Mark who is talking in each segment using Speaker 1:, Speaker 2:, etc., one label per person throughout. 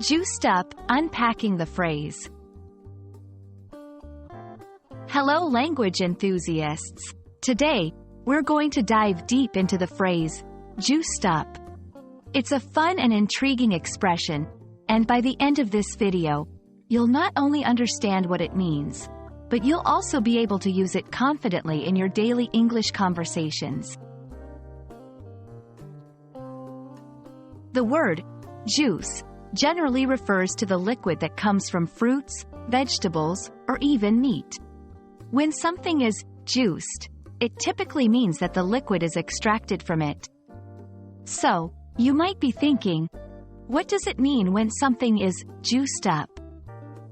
Speaker 1: Juiced up, unpacking the phrase. Hello language enthusiasts. Today, we're going to dive deep into the phrase, juiced up. It's a fun and intriguing expression, and by the end of this video, you'll not only understand what it means, but you'll also be able to use it confidently in your daily English conversations. The word, juice, generally refers to the liquid that comes from fruits, vegetables, or even meat. When something is juiced, it typically means that the liquid is extracted from it. So, you might be thinking, what does it mean when something is juiced up?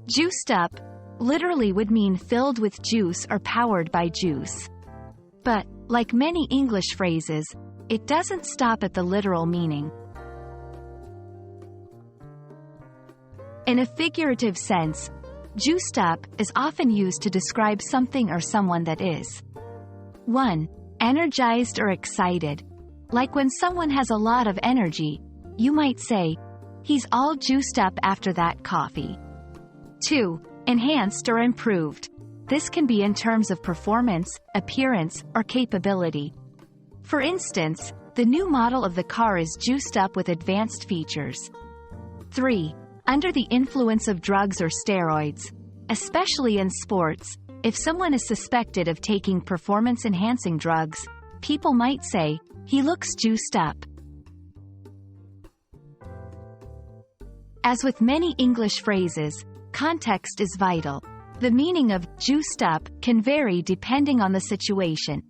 Speaker 1: Juiced up literally would mean filled with juice or powered by juice. But, like many English phrases, it doesn't stop at the literal meaning. In a figurative sense, juiced up is often used to describe something or someone that is 1. Energized or excited. Like when someone has a lot of energy, you might say, he's all juiced up after that coffee. 2. Enhanced or improved. This can be in terms of performance, appearance, or capability. For instance, the new model of the car is juiced up with advanced features. 3. Under the influence of drugs or steroids. Especially in sports, if someone is suspected of taking performance-enhancing drugs, people might say, he looks juiced up. As with many English phrases, context is vital. The meaning of juiced up can vary depending on the situation.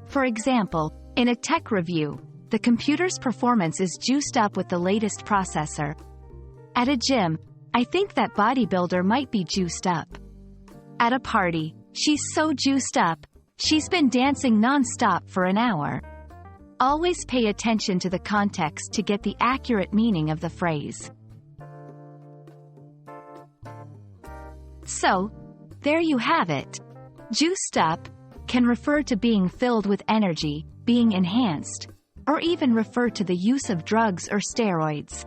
Speaker 1: For example, in a tech review, the computer's performance is juiced up with the latest processor. At a gym, I think that bodybuilder might be juiced up. At a party, she's so juiced up, she's been dancing non-stop for an hour. Always pay attention to the context to get the accurate meaning of the phrase. So, there you have it. Juiced up can refer to being filled with energy, being enhanced, or even refer to the use of drugs or steroids.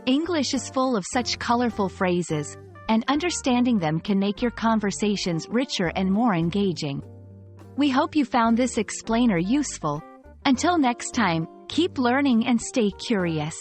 Speaker 1: English is full of such colorful phrases, and understanding them can make your conversations richer and more engaging. We hope you found this explainer useful. Until next time, keep learning and stay curious.